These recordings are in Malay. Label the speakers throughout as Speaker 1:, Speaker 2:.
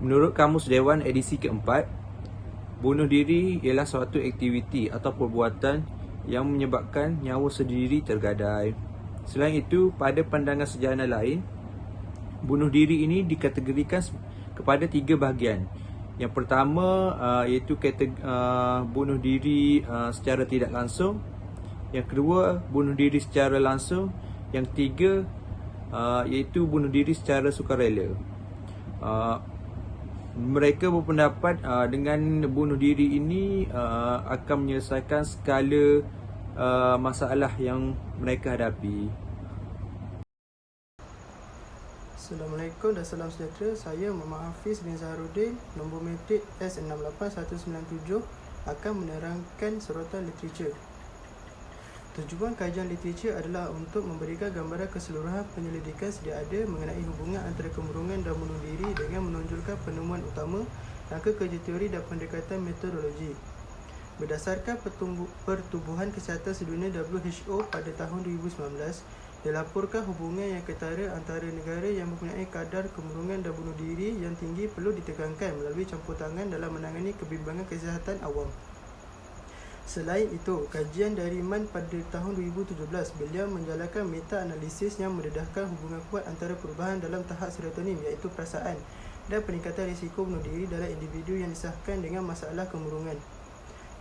Speaker 1: Menurut Kamus Dewan edisi keempat, bunuh diri ialah suatu aktiviti atau perbuatan yang menyebabkan nyawa sendiri tergadai. Selain itu, pada pandangan sejana lain, bunuh diri ini dikategorikan kepada 3 bahagian. Yang pertama iaitu bunuh diri secara tidak langsung. Yang kedua, bunuh diri secara langsung. Yang ketiga, iaitu bunuh diri secara sukarela. Mereka berpendapat dengan bunuh diri ini akan menyelesaikan segala masalah yang mereka hadapi.
Speaker 2: Assalamualaikum dan salam sejahtera. Saya Muhammad Hafiz bin Zaharuddin, nombor metrik S68197, akan menerangkan sorotan literatur. Tujuan kajian literatur adalah untuk memberikan gambaran keseluruhan penyelidikan sedia ada mengenai hubungan antara kemurungan dan bunuh diri dengan menonjolkan penemuan utama, rangka kerja teori dan pendekatan metodologi. Berdasarkan Pertubuhan Kesihatan Sedunia WHO pada tahun 2019, dilaporkan hubungan yang ketara antara negara yang mempunyai kadar kemurungan dan bunuh diri yang tinggi perlu ditekankan melalui campur tangan dalam menangani kebimbangan kesihatan awam. Selain itu, kajian dari Mann pada tahun 2017, beliau menjalankan meta-analisis yang mendedahkan hubungan kuat antara perubahan dalam tahap serotonin iaitu perasaan dan peningkatan risiko bunuh diri dalam individu yang disahkan dengan masalah kemurungan.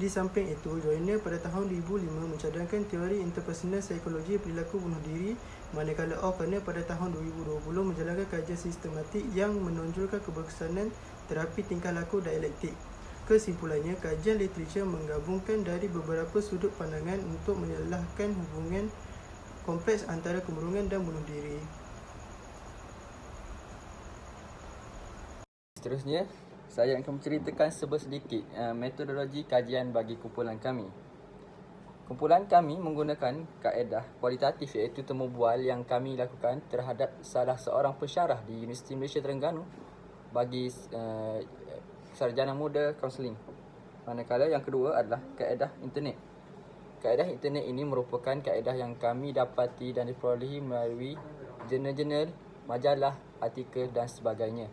Speaker 2: Di samping itu, Joyner pada tahun 2005 mencadangkan teori interpersonal psikologi perilaku bunuh diri, manakala O'Connor pada tahun 2020 menjalankan kajian sistematik yang menonjolkan keberkesanan terapi tingkah laku dialektik. Kesimpulannya, kajian literatur menggabungkan dari beberapa sudut pandangan untuk menyelahkan hubungan kompleks antara kemurungan dan bunuh diri.
Speaker 3: Seterusnya, saya akan menceritakan sedikit metodologi kajian bagi kumpulan kami. Kumpulan kami menggunakan kaedah kualitatif iaitu temu bual yang kami lakukan terhadap salah seorang pensyarah di Universiti Malaysia Terengganu bagi sarjana muda kaunseling. Manakala yang kedua adalah kaedah internet. Kaedah internet ini merupakan kaedah yang kami dapati dan diperolehi melalui jurnal-jurnal, majalah, artikel dan sebagainya.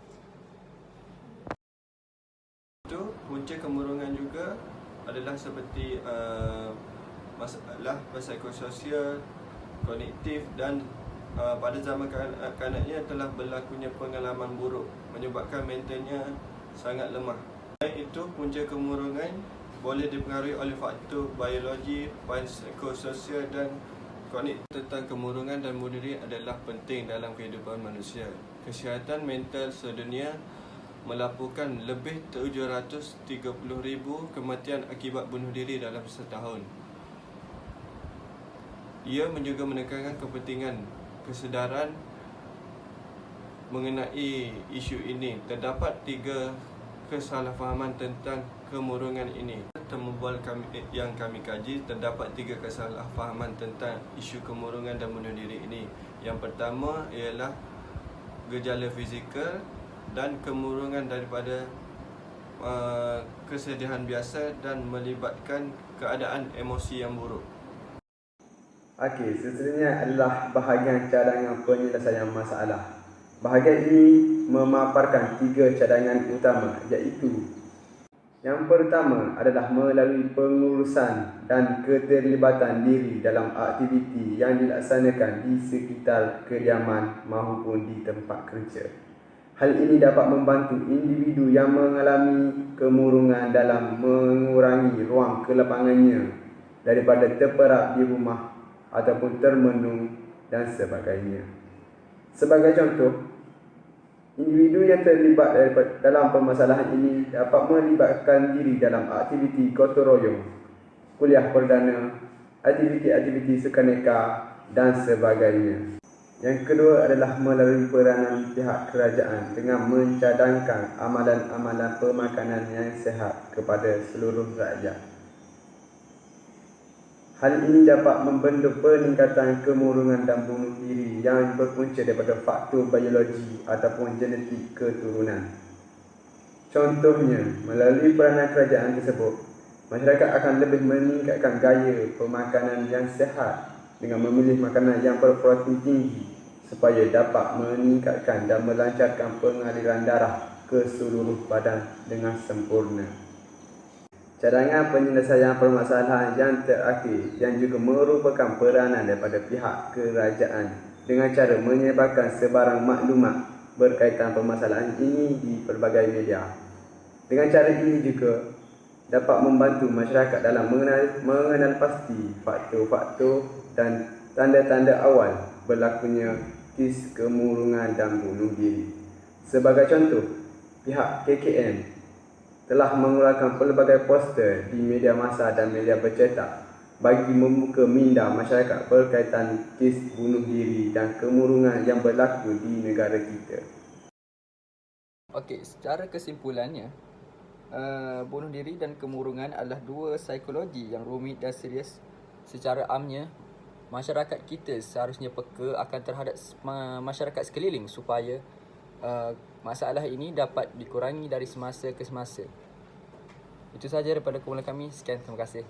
Speaker 4: Itu punca kemurungan juga adalah seperti masalah psikososial, kognitif dan pada zaman kanak-kanaknya telah berlakunya pengalaman buruk menyebabkan mentalnya sangat lemah. Selain itu, punca kemurungan boleh dipengaruhi oleh faktor biologi, psikososial dan kognitif. Tentang kemurungan dan bunuh diri adalah penting dalam kehidupan manusia. Kesihatan mental sedunia melaporkan lebih 730,000 kematian akibat bunuh diri dalam setahun. Ia juga menekankan kepentingan kesedaran mengenai isu ini. Terdapat 3 kesalahfahaman tentang kemurungan ini. Temu bual yang kami kaji, terdapat 3 kesalahfahaman tentang isu kemurungan dan bunuh diri ini. Yang pertama ialah gejala fizikal dan kemurungan daripada kesedihan biasa dan melibatkan keadaan emosi yang buruk.
Speaker 5: Okey, seterusnya adalah bahagian cadangan penyelesaian masalah. Bahagian ini memaparkan 3 cadangan utama, iaitu yang pertama adalah melalui pengurusan dan keterlibatan diri dalam aktiviti yang dilaksanakan di sekitar kediaman maupun di tempat kerja. Hal ini dapat membantu individu yang mengalami kemurungan dalam mengurangi ruang kelapangannya daripada terperap di rumah ataupun termenung dan sebagainya. Sebagai contoh, individu yang terlibat dalam permasalahan ini dapat melibatkan diri dalam aktiviti gotong royong, kuliah perdana, aktiviti-aktiviti sukaneka dan sebagainya. Yang kedua adalah melalui peranan pihak kerajaan dengan mencadangkan amalan-amalan pemakanan yang sihat kepada seluruh rakyat. Hal ini dapat membentuk peningkatan kemurungan dan bunuh diri yang berpunca daripada faktor biologi ataupun genetik keturunan. Contohnya, melalui peranan kerajaan tersebut, masyarakat akan lebih meningkatkan gaya pemakanan yang sihat dengan memilih makanan yang berprotein tinggi supaya dapat meningkatkan dan melancarkan pengaliran darah ke seluruh badan dengan sempurna. Cadangan penyelesaian permasalahan yang terakhir yang juga merupakan peranan daripada pihak kerajaan dengan cara menyebarkan sebarang maklumat berkaitan permasalahan ini di pelbagai media. Dengan cara ini juga dapat membantu masyarakat dalam mengenal pasti faktor-faktor dan tanda-tanda awal berlakunya kes kemurungan dan bunuh diri. Sebagai contoh, pihak KKM telah mengeluarkan pelbagai poster di media massa dan media bercetak bagi membuka minda masyarakat berkaitan kes bunuh diri dan kemurungan yang berlaku di negara kita.
Speaker 3: Okey, secara kesimpulannya, bunuh diri dan kemurungan adalah dua psikologi yang rumit dan serius. Secara amnya, masyarakat kita seharusnya peka akan terhadap masyarakat sekeliling supaya masalah ini dapat dikurangi dari semasa ke semasa. Itu sahaja daripada kumpulan kami. Sekian, terima kasih.